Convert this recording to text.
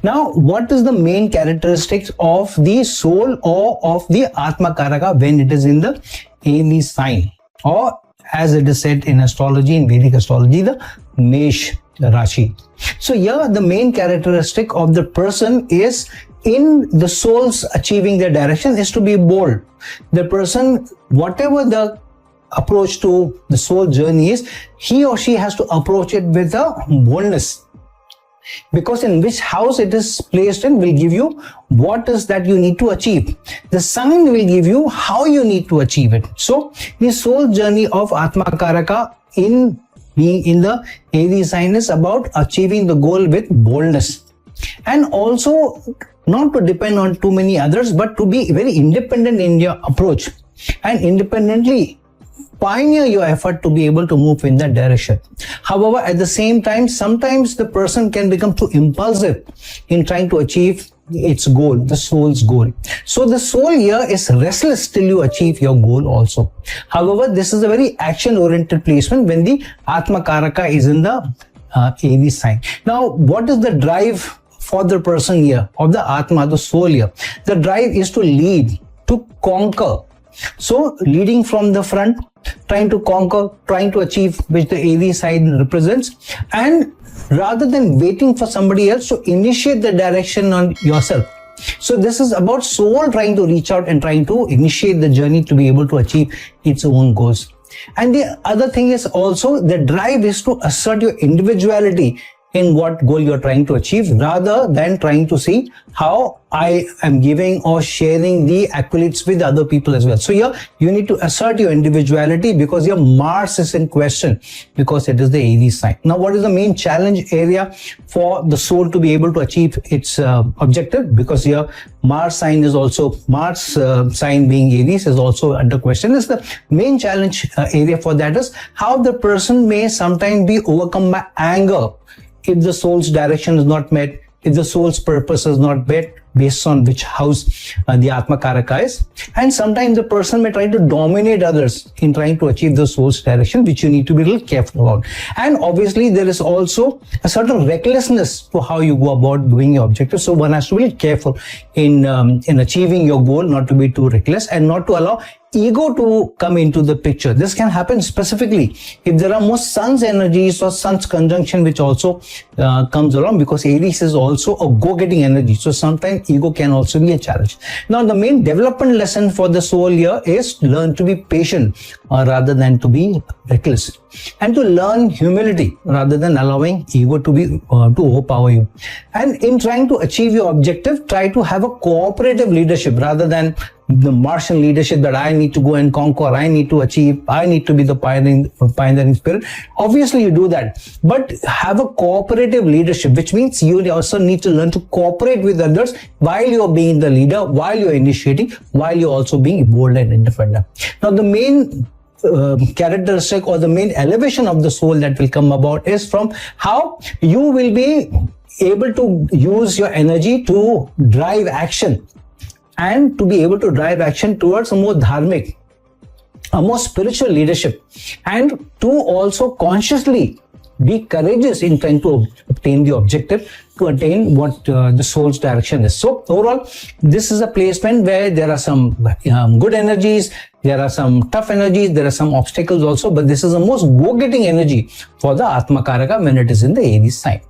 Now, what is the main characteristics of the soul or of the Atmakaraka when it is in the ARIES sign, or as it is said in astrology, in Vedic astrology, the Mesh Rashi. So here the main characteristic of the person is in the soul's achieving their direction is to be bold. The person, whatever the approach to the soul journey is, he or she has to approach it with a boldness, because in which house it is placed in will give you what is that you need to achieve. The sign will give you how you need to achieve it. So the soul journey of Atmakaraka in the ARIES sign is about achieving the goal with boldness, and also not to depend on too many others, but to be very independent in your approach and independently pioneer your effort to be able to move in that direction. However, at the same time, sometimes the person can become too impulsive in trying to achieve its goal, the soul's goal. So the soul here is restless till you achieve your goal also. However, this is a very action-oriented placement when the Atmakaraka is in the ARIES sign. Now, what is the drive for the person here, of the Atma, the soul here? The drive is to lead, to conquer. So leading from the front, trying to conquer, trying to achieve, which the ARIES sign represents, and rather than waiting for somebody else to initiate the direction on yourself. So this is about soul trying to reach out and trying to initiate the journey to be able to achieve its own goals. And the other thing is also the drive is to assert your individuality in what goal you're trying to achieve, rather than trying to see how I am giving or sharing the accolades with other people as well. So here you need to assert your individuality, because your Mars is in question, because it is the ARIES sign. Now, what is the main challenge area for the soul to be able to achieve its objective? Because here Mars sign is also, Mars sign being ARIES is also under question. Is the main challenge area for that is how the person may sometimes be overcome by anger if the soul's direction is not met, if the soul's purpose is not met, based on which house the Atmakaraka is. And sometimes the person may try to dominate others in trying to achieve the soul's direction, which you need to be a little careful about. And obviously there is also a certain recklessness to how you go about doing your objective. So one has to be careful in achieving your goal, not to be too reckless and not to allow ego to come into the picture. This can happen specifically if there are more sun's energies or sun's conjunction, which also comes along, because ARIES is also a go-getting energy. So sometimes ego can also be a challenge. Now, the main development lesson for the soul here is learn to be patient rather than to be reckless, and to learn humility rather than allowing ego to be to overpower you. And in trying to achieve your objective, try to have a cooperative leadership rather than the Martian leadership that I need to go and conquer, I need to achieve, I need to be the pioneering spirit. Obviously you do that, but have a cooperative leadership, which means you also need to learn to cooperate with others while you're being the leader, while you're initiating, while you're also being bold and independent. Now, the main characteristic or the main elevation of the soul that will come about is from how you will be able to use your energy to drive action, and to be able to drive action towards a more dharmic, a more spiritual leadership, and to also consciously be courageous in trying to obtain the objective, to attain what the soul's direction is. So overall, this is a placement where there are some good energies, there are some tough energies, there are some obstacles also, but this is the most go-getting energy for the Atmakaraka when it is in the ARIES sign.